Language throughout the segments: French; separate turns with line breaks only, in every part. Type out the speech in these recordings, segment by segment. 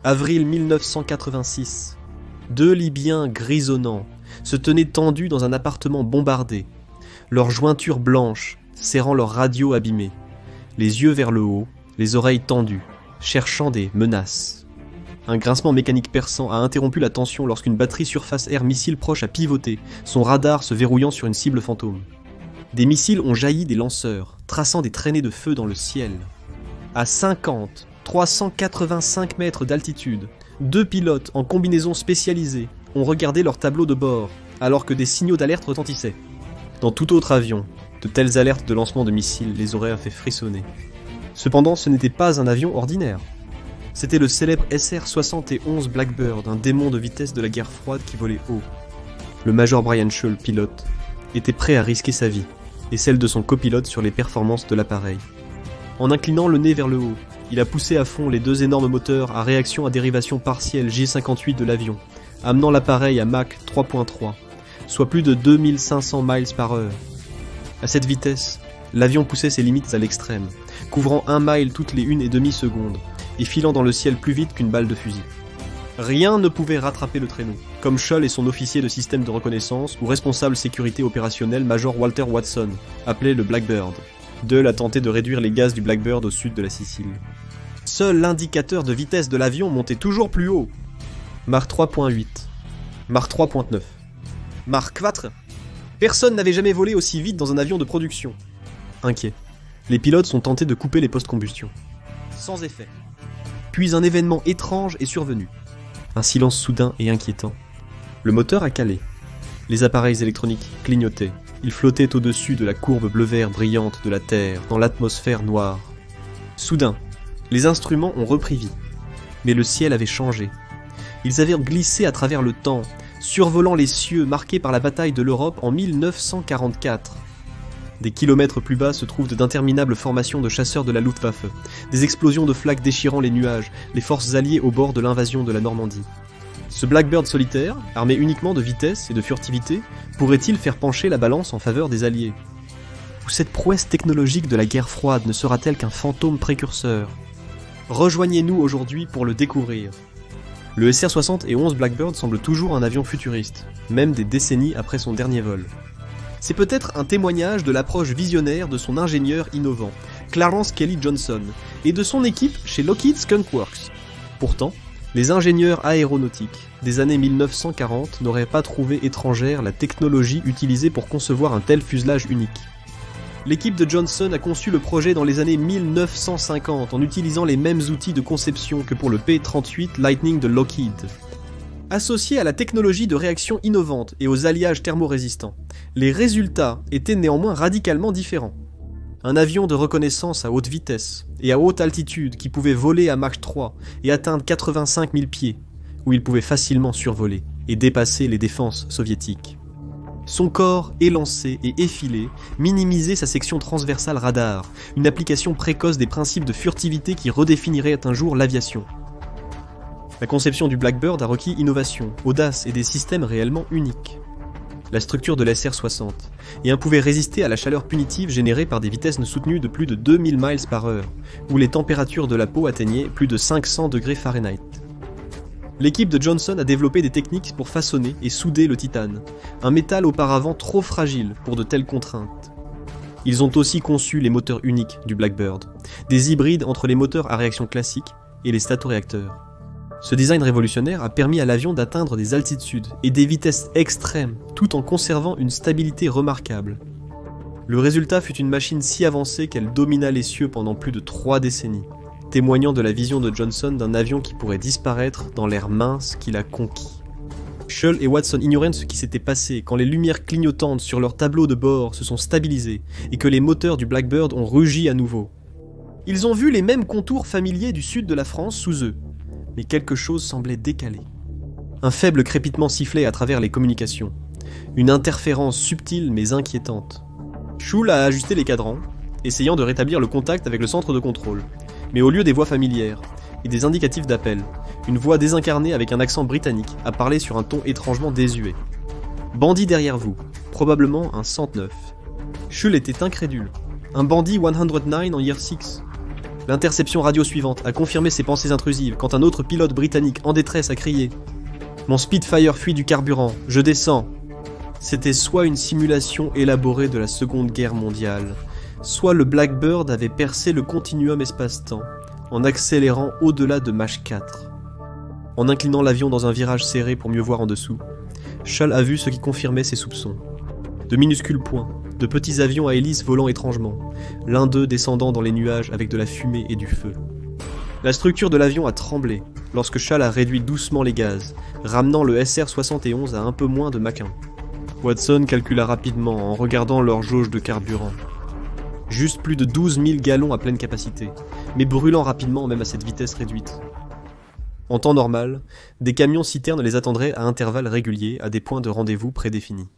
Avril 1986. Deux Libyens grisonnants se tenaient tendus dans un appartement bombardé, leurs jointures blanches serrant leurs radios abîmés, les yeux vers le haut, les oreilles tendues, cherchant des menaces. Un grincement mécanique perçant a interrompu la tension lorsqu'une batterie surface-air missile proche a pivoté, son radar se verrouillant sur une cible fantôme. Des missiles ont jailli des lanceurs, traçant des traînées de feu dans le ciel. À 50, 385 mètres d'altitude, deux pilotes en combinaison spécialisée ont regardé leur tableau de bord, alors que des signaux d'alerte retentissaient. Dans tout autre avion, de telles alertes de lancement de missiles les auraient fait frissonner. Cependant, ce n'était pas un avion ordinaire. C'était le célèbre SR-71 Blackbird, un démon de vitesse de la guerre froide qui volait haut. Le major Brian Shull, pilote, était prêt à risquer sa vie, et celle de son copilote sur les performances de l'appareil. En inclinant le nez vers le haut, il a poussé à fond les deux énormes moteurs à réaction à dérivation partielle J58 de l'avion, amenant l'appareil à Mach 3.3, soit plus de 2500 miles par heure. À cette vitesse, l'avion poussait ses limites à l'extrême, couvrant 1 mile toutes les 1,5 secondes, et filant dans le ciel plus vite qu'une balle de fusil. Rien ne pouvait rattraper le traîneau, comme Shull et son officier de système de reconnaissance ou responsable sécurité opérationnelle Major Walter Watson, appelé le Blackbird. Deuhl a tenté de réduire les gaz du Blackbird au sud de la Sicile. Seul l'indicateur de vitesse de l'avion montait toujours plus haut. Mach 3.8, Mach 3.9, Mach 4. Personne n'avait jamais volé aussi vite dans un avion de production. Inquiets, les pilotes sont tentés de couper les post-combustion. Sans effet. Puis un événement étrange est survenu. Un silence soudain et inquiétant. Le moteur a calé. Les appareils électroniques clignotaient. Ils flottaient au-dessus de la courbe bleu-vert brillante de la Terre, dans l'atmosphère noire. Soudain, les instruments ont repris vie. Mais le ciel avait changé. Ils avaient glissé à travers le temps, survolant les cieux marqués par la bataille de l'Europe en 1944. Des kilomètres plus bas se trouvent d'interminables formations de chasseurs de la Luftwaffe, des explosions de flaques déchirant les nuages, les forces alliées au bord de l'invasion de la Normandie. Ce Blackbird solitaire, armé uniquement de vitesse et de furtivité, pourrait-il faire pencher la balance en faveur des Alliés? Ou cette prouesse technologique de la guerre froide ne sera-t-elle qu'un fantôme précurseur? Rejoignez-nous aujourd'hui pour le découvrir. Le SR-71 Blackbird semble toujours un avion futuriste, même des décennies après son dernier vol. C'est peut-être un témoignage de l'approche visionnaire de son ingénieur innovant, Clarence Kelly Johnson, et de son équipe chez Lockheed Skunk Works. Pourtant, les ingénieurs aéronautiques des années 1940 n'auraient pas trouvé étrangère la technologie utilisée pour concevoir un tel fuselage unique. L'équipe de Johnson a conçu le projet dans les années 1950 en utilisant les mêmes outils de conception que pour le P-38 Lightning de Lockheed. Associés à la technologie de réaction innovante et aux alliages thermorésistants, les résultats étaient néanmoins radicalement différents. Un avion de reconnaissance à haute vitesse et à haute altitude qui pouvait voler à Mach 3 et atteindre 85 000 pieds, où il pouvait facilement survoler et dépasser les défenses soviétiques. Son corps élancé et effilé minimisait sa section transversale radar, une application précoce des principes de furtivité qui redéfinirait un jour l'aviation. La conception du Blackbird a requis innovation, audace et des systèmes réellement uniques. La structure de l'SR-60, et un pouvait résister à la chaleur punitive générée par des vitesses soutenues de plus de 2000 miles par heure, où les températures de la peau atteignaient plus de 500 degrés Fahrenheit. L'équipe de Johnson a développé des techniques pour façonner et souder le titane, un métal auparavant trop fragile pour de telles contraintes. Ils ont aussi conçu les moteurs uniques du Blackbird, des hybrides entre les moteurs à réaction classique et les statoréacteurs. Ce design révolutionnaire a permis à l'avion d'atteindre des altitudes et des vitesses extrêmes, tout en conservant une stabilité remarquable. Le résultat fut une machine si avancée qu'elle domina les cieux pendant plus de 3 décennies, témoignant de la vision de Johnson d'un avion qui pourrait disparaître dans l'air mince qu'il a conquis. Shull et Watson ignoraient ce qui s'était passé quand les lumières clignotantes sur leur tableau de bord se sont stabilisées et que les moteurs du Blackbird ont rugi à nouveau. Ils ont vu les mêmes contours familiers du sud de la France sous eux, mais quelque chose semblait décalé. Un faible crépitement sifflait à travers les communications, une interférence subtile mais inquiétante. Shull a ajusté les cadrans, essayant de rétablir le contact avec le centre de contrôle, mais au lieu des voix familières et des indicatifs d'appel, une voix désincarnée avec un accent britannique a parlé sur un ton étrangement désuet. « Bandit derrière vous, probablement un 109. » Shull était incrédule. « Un bandit 109 en year 6. » L'interception radio suivante a confirmé ses pensées intrusives quand un autre pilote britannique en détresse a crié « Mon Spitfire fuit du carburant, je descends !» C'était soit une simulation élaborée de la Seconde Guerre mondiale, soit le Blackbird avait percé le continuum espace-temps en accélérant au-delà de Mach 4. En inclinant l'avion dans un virage serré pour mieux voir en dessous, Schall a vu ce qui confirmait ses soupçons. De minuscules points, de petits avions à hélices volant étrangement, l'un d'eux descendant dans les nuages avec de la fumée et du feu. La structure de l'avion a tremblé lorsque Schall a réduit doucement les gaz, ramenant le SR-71 à un peu moins de Mach 1. Watson calcula rapidement en regardant leur jauge de carburant. Juste plus de 12 000 gallons à pleine capacité, mais brûlant rapidement même à cette vitesse réduite. En temps normal, des camions-citernes les attendraient à intervalles réguliers à des points de rendez-vous prédéfinis.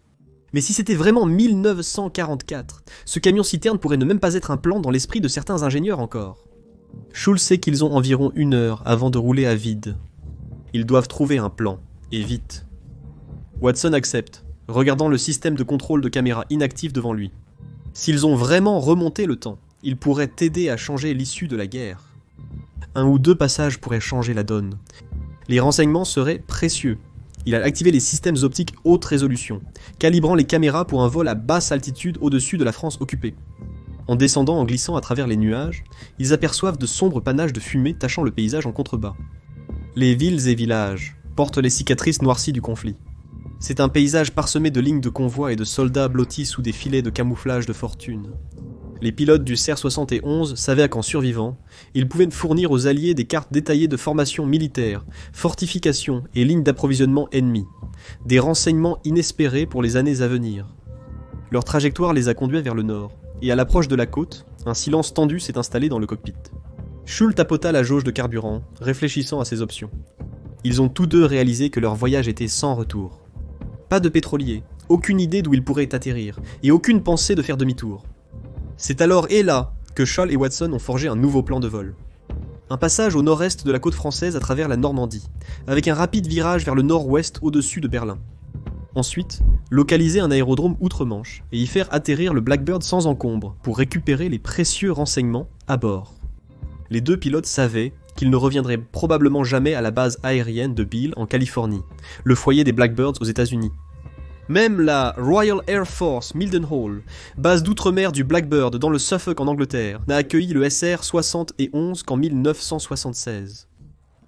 Mais si c'était vraiment 1944, ce camion-citerne pourrait ne même pas être un plan dans l'esprit de certains ingénieurs encore. Schulz sait qu'ils ont environ 1 heure avant de rouler à vide. Ils doivent trouver un plan, et vite. Watson accepte, regardant le système de contrôle de caméra inactif devant lui. S'ils ont vraiment remonté le temps, ils pourraient t'aider à changer l'issue de la guerre. 1 ou 2 passages pourraient changer la donne. Les renseignements seraient précieux. Il a activé les systèmes optiques haute résolution, calibrant les caméras pour un vol à basse altitude au-dessus de la France occupée. En descendant en glissant à travers les nuages, ils aperçoivent de sombres panaches de fumée tachant le paysage en contrebas. Les villes et villages portent les cicatrices noircies du conflit. C'est un paysage parsemé de lignes de convois et de soldats blottis sous des filets de camouflage de fortune. Les pilotes du CR-71 savaient qu'en survivant, ils pouvaient fournir aux Alliés des cartes détaillées de formations militaires, fortifications et lignes d'approvisionnement ennemies, des renseignements inespérés pour les années à venir. Leur trajectoire les a conduits vers le nord, et à l'approche de la côte, un silence tendu s'est installé dans le cockpit. Schulz tapota la jauge de carburant, réfléchissant à ses options. Ils ont tous deux réalisé que leur voyage était sans retour. Pas de pétrolier, aucune idée d'où ils pourraient atterrir, et aucune pensée de faire demi-tour. C'est alors et là que Schall et Watson ont forgé un nouveau plan de vol. Un passage au nord-est de la côte française à travers la Normandie, avec un rapide virage vers le nord-ouest au-dessus de Berlin. Ensuite, localiser un aérodrome outre-Manche et y faire atterrir le Blackbird sans encombre pour récupérer les précieux renseignements à bord. Les 2 pilotes savaient qu'ils ne reviendraient probablement jamais à la base aérienne de Beale en Californie, le foyer des Blackbirds aux États-Unis. Même la Royal Air Force Mildenhall, base d'outre-mer du Blackbird dans le Suffolk en Angleterre, n'a accueilli le SR-71 qu'en 1976.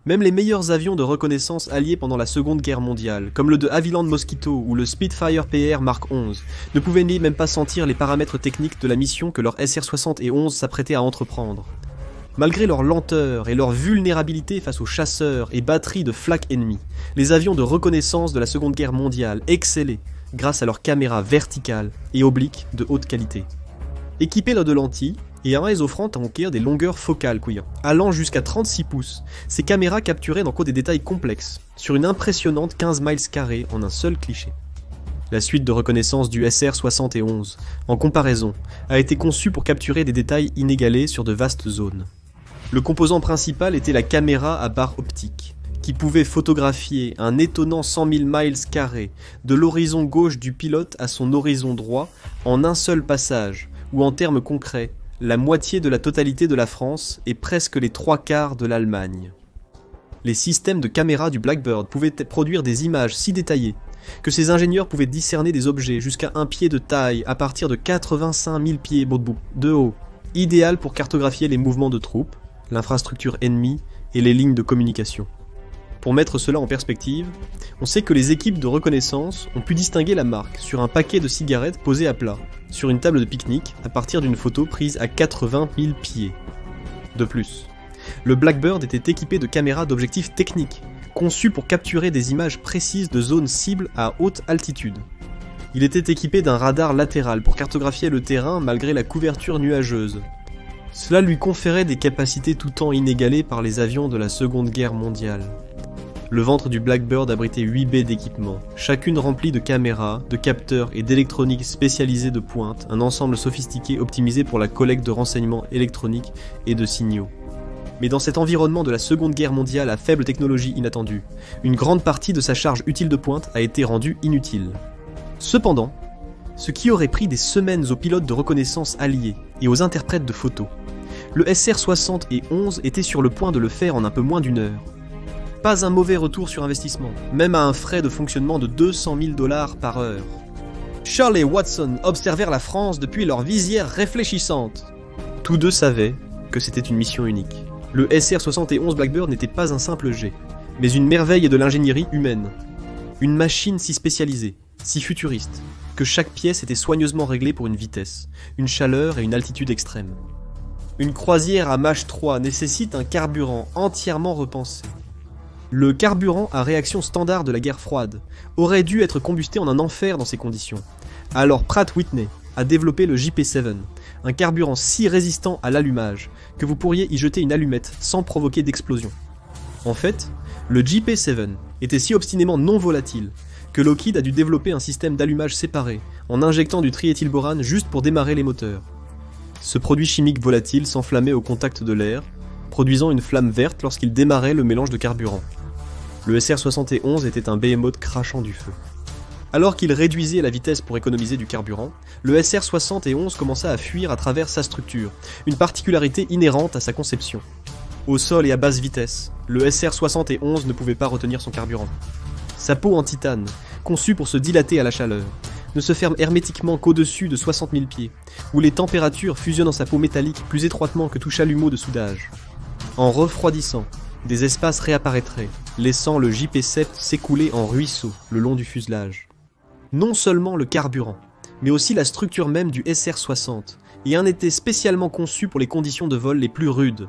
Même les meilleurs avions de reconnaissance alliés pendant la Seconde Guerre mondiale, comme le de Havilland Mosquito ou le Spitfire PR Mark 11, ne pouvaient même pas sentir les paramètres techniques de la mission que leur SR-71 s'apprêtait à entreprendre. Malgré leur lenteur et leur vulnérabilité face aux chasseurs et batteries de flak ennemis, les avions de reconnaissance de la Seconde Guerre mondiale excellaient grâce à leurs caméras verticales et obliques de haute qualité. Équipées de lentilles et offrant à conquérir des longueurs focales allant jusqu'à 36 pouces, ces caméras capturaient dans des détails complexes, sur une impressionnante 15 miles carrés en un seul cliché. La suite de reconnaissance du SR-71, en comparaison, a été conçue pour capturer des détails inégalés sur de vastes zones. Le composant principal était la caméra à barre optique, qui pouvait photographier un étonnant 100 000 miles carrés de l'horizon gauche du pilote à son horizon droit en un seul passage, ou en termes concrets, la moitié de la totalité de la France et presque les 3/4 de l'Allemagne. Les systèmes de caméra du Blackbird pouvaient produire des images si détaillées que ces ingénieurs pouvaient discerner des objets jusqu'à 1 pied de taille à partir de 85 000 pieds de haut, idéal pour cartographier les mouvements de troupes, l'infrastructure ennemie et les lignes de communication. Pour mettre cela en perspective, on sait que les équipes de reconnaissance ont pu distinguer la marque sur un paquet de cigarettes posé à plat, sur une table de pique-nique, à partir d'une photo prise à 80 000 pieds. De plus, le Blackbird était équipé de caméras d'objectifs techniques, conçues pour capturer des images précises de zones cibles à haute altitude. Il était équipé d'un radar latéral pour cartographier le terrain malgré la couverture nuageuse. Cela lui conférait des capacités tout temps inégalées par les avions de la Seconde Guerre mondiale. Le ventre du Blackbird abritait 8 baies d'équipement, chacune remplie de caméras, de capteurs et d'électronique spécialisée de pointe, un ensemble sophistiqué optimisé pour la collecte de renseignements électroniques et de signaux. Mais dans cet environnement de la Seconde Guerre mondiale à faible technologie inattendue, une grande partie de sa charge utile de pointe a été rendue inutile. Cependant, ce qui aurait pris des semaines aux pilotes de reconnaissance alliés et aux interprètes de photos, Le SR-71 était sur le point de le faire en un peu moins d'une heure. Pas un mauvais retour sur investissement, même à un frais de fonctionnement de 200 000 $ par heure. Scholl et Watson observèrent la France depuis leur visière réfléchissante. Tous deux savaient que c'était une mission unique. Le SR-71 Blackbird n'était pas un simple jet, mais une merveille de l'ingénierie humaine. Une machine si spécialisée, si futuriste, que chaque pièce était soigneusement réglée pour une vitesse, une chaleur et une altitude extrême. Une croisière à Mach 3 nécessite un carburant entièrement repensé. Le carburant à réaction standard de la guerre froide aurait dû être combusté en un enfer dans ces conditions. Alors Pratt Whitney a développé le JP7, un carburant si résistant à l'allumage que vous pourriez y jeter une allumette sans provoquer d'explosion. En fait, le JP7 était si obstinément non volatile que Lockheed a dû développer un système d'allumage séparé en injectant du triéthylborane juste pour démarrer les moteurs. Ce produit chimique volatile s'enflammait au contact de l'air, produisant une flamme verte lorsqu'il démarrait le mélange de carburant. Le SR-71 était un behemoth crachant du feu. Alors qu'il réduisait la vitesse pour économiser du carburant, le SR-71 commença à fuir à travers sa structure, une particularité inhérente à sa conception. Au sol et à basse vitesse, le SR-71 ne pouvait pas retenir son carburant. Sa peau en titane, conçue pour se dilater à la chaleur, ne se ferme hermétiquement qu'au-dessus de 60 000 pieds, où les températures fusionnent dans sa peau métallique plus étroitement que tout chalumeau de soudage. En refroidissant, des espaces réapparaîtraient, laissant le JP7 s'écouler en ruisseau le long du fuselage. Non seulement le carburant, mais aussi la structure même du SR-60, et un était spécialement conçu pour les conditions de vol les plus rudes.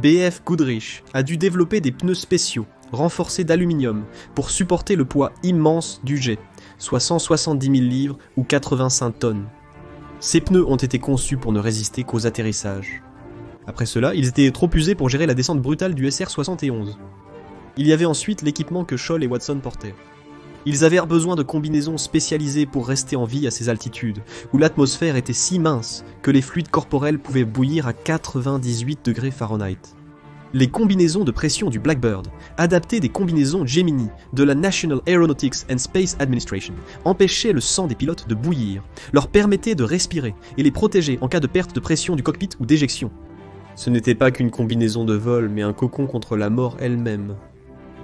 BF Goodrich a dû développer des pneus spéciaux, renforcés d'aluminium, pour supporter le poids immense du jet, soit 170 000 livres ou 85 tonnes. Ces pneus ont été conçus pour ne résister qu'aux atterrissages. Après cela, ils étaient trop usés pour gérer la descente brutale du SR-71. Il y avait ensuite l'équipement que Scholl et Watson portaient. Ils avaient besoin de combinaisons spécialisées pour rester en vie à ces altitudes, où l'atmosphère était si mince que les fluides corporels pouvaient bouillir à 98 degrés Fahrenheit. Les combinaisons de pression du Blackbird, adaptées des combinaisons Gemini de la National Aeronautics and Space Administration, empêchaient le sang des pilotes de bouillir, leur permettaient de respirer et les protégeaient en cas de perte de pression du cockpit ou d'éjection. Ce n'était pas qu'une combinaison de vol, mais un cocon contre la mort elle-même.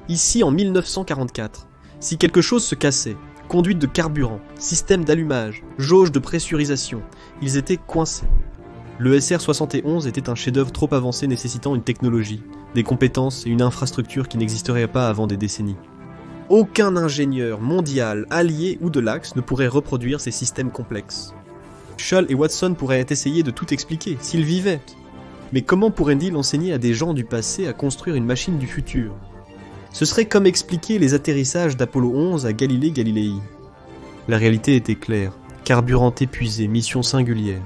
Ici, en 1944, si quelque chose se cassait, conduite de carburant, système d'allumage, jauge de pressurisation, ils étaient coincés. Le SR-71 était un chef-d'œuvre trop avancé nécessitant une technologie, des compétences et une infrastructure qui n'existeraient pas avant des décennies. Aucun ingénieur mondial, allié ou de l'Axe ne pourrait reproduire ces systèmes complexes. Scholl et Watson pourraient essayer de tout expliquer, s'ils vivaient. Mais comment pourraient-ils enseigner à des gens du passé à construire une machine du futur? Ce serait comme expliquer les atterrissages d'Apollo 11 à Galilée Galilei. La réalité était claire, carburant épuisé, mission singulière.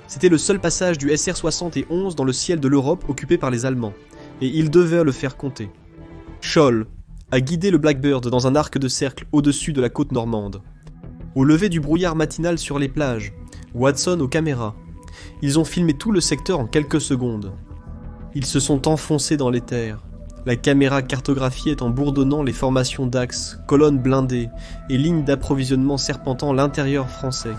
C'était le seul passage du SR-71 dans le ciel de l'Europe occupé par les Allemands, et ils devaient le faire compter. Scholl a guidé le Blackbird dans un arc de cercle au-dessus de la côte normande. Au lever du brouillard matinal sur les plages, Watson aux caméras. Ils ont filmé tout le secteur en quelques secondes. Ils se sont enfoncés dans les terres. La caméra cartographiait en bourdonnant les formations d'axes, colonnes blindées et lignes d'approvisionnement serpentant l'intérieur français.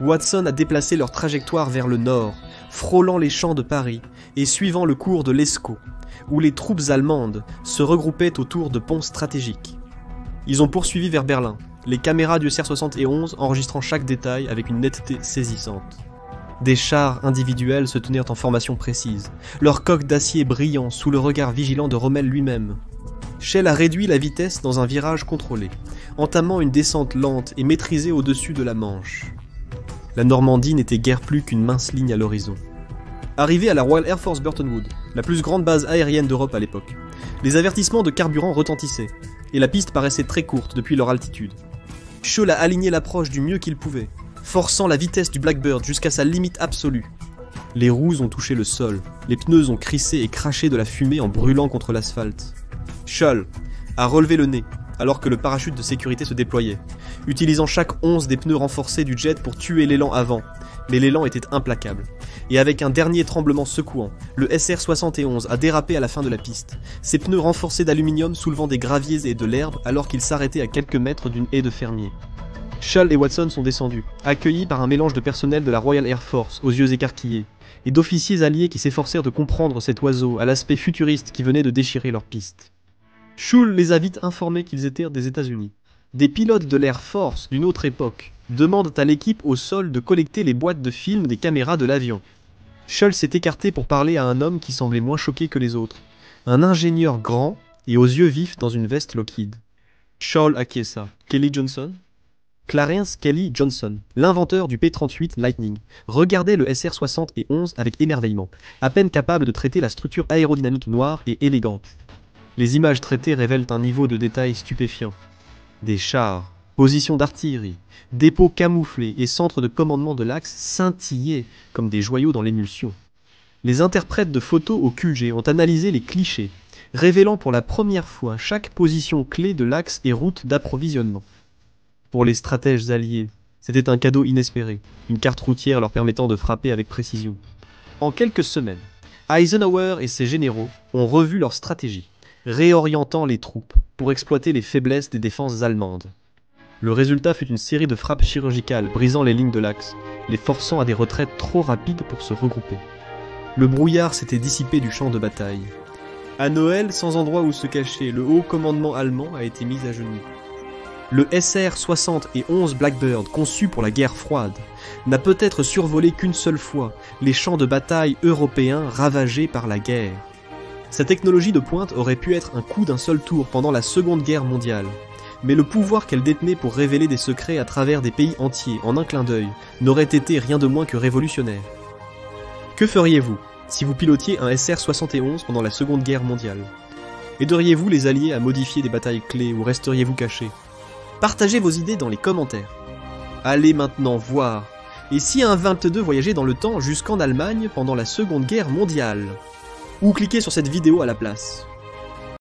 Watson a déplacé leur trajectoire vers le nord, frôlant les champs de Paris et suivant le cours de l'Escaut, où les troupes allemandes se regroupaient autour de ponts stratégiques. Ils ont poursuivi vers Berlin, les caméras du SR-71 enregistrant chaque détail avec une netteté saisissante. Des chars individuels se tenaient en formation précise, leurs coques d'acier brillant sous le regard vigilant de Rommel lui-même. Schell a réduit la vitesse dans un virage contrôlé, entamant une descente lente et maîtrisée au-dessus de la Manche. La Normandie n'était guère plus qu'une mince ligne à l'horizon. Arrivé à la Royal Air Force Burton Wood, la plus grande base aérienne d'Europe à l'époque, les avertissements de carburant retentissaient, et la piste paraissait très courte depuis leur altitude. Scholl a aligné l'approche du mieux qu'il pouvait, forçant la vitesse du Blackbird jusqu'à sa limite absolue. Les roues ont touché le sol, les pneus ont crissé et craché de la fumée en brûlant contre l'asphalte. Scholl a relevé le nez, alors que le parachute de sécurité se déployait, utilisant chaque once des pneus renforcés du jet pour tuer l'élan avant, mais l'élan était implacable. Et avec un dernier tremblement secouant, le SR-71 a dérapé à la fin de la piste, ses pneus renforcés d'aluminium soulevant des graviers et de l'herbe alors qu'il s'arrêtait à quelques mètres d'une haie de fermiers. Scholl et Watson sont descendus, accueillis par un mélange de personnel de la Royal Air Force aux yeux écarquillés, et d'officiers alliés qui s'efforcèrent de comprendre cet oiseau à l'aspect futuriste qui venait de déchirer leur piste. Schul les a vite informés qu'ils étaient des États-Unis. Des pilotes de l'Air Force d'une autre époque demandent à l'équipe au sol de collecter les boîtes de film des caméras de l'avion. Schul s'est écarté pour parler à un homme qui semblait moins choqué que les autres. Un ingénieur grand et aux yeux vifs dans une veste Lockheed. Schul acquiesça. Kelly Johnson? Clarence Kelly Johnson, l'inventeur du P-38 Lightning, regardait le SR-71 avec émerveillement, à peine capable de traiter la structure aérodynamique noire et élégante. Les images traitées révèlent un niveau de détail stupéfiant. Des chars, positions d'artillerie, dépôts camouflés et centres de commandement de l'axe scintillaient comme des joyaux dans l'émulsion. Les interprètes de photos au QG ont analysé les clichés, révélant pour la première fois chaque position clé de l'axe et route d'approvisionnement. Pour les stratèges alliés, c'était un cadeau inespéré, une carte routière leur permettant de frapper avec précision. En quelques semaines, Eisenhower et ses généraux ont revu leur stratégie, réorientant les troupes pour exploiter les faiblesses des défenses allemandes. Le résultat fut une série de frappes chirurgicales brisant les lignes de l'axe, les forçant à des retraites trop rapides pour se regrouper. Le brouillard s'était dissipé du champ de bataille. À Noël, sans endroit où se cacher, le haut commandement allemand a été mis à genoux. Le SR-71 Blackbird, conçu pour la guerre froide, n'a peut-être survolé qu'une seule fois les champs de bataille européens ravagés par la guerre. Sa technologie de pointe aurait pu être un coup d'un seul tour pendant la Seconde Guerre mondiale, mais le pouvoir qu'elle détenait pour révéler des secrets à travers des pays entiers en un clin d'œil n'aurait été rien de moins que révolutionnaire. Que feriez-vous si vous pilotiez un SR-71 pendant la Seconde Guerre mondiale? Aideriez-vous les Alliés à modifier des batailles clés ou resteriez-vous cachés? Partagez vos idées dans les commentaires. Allez maintenant voir. Et si un 22 voyageait dans le temps jusqu'en Allemagne pendant la Seconde Guerre mondiale? Ou cliquez sur cette vidéo à la place.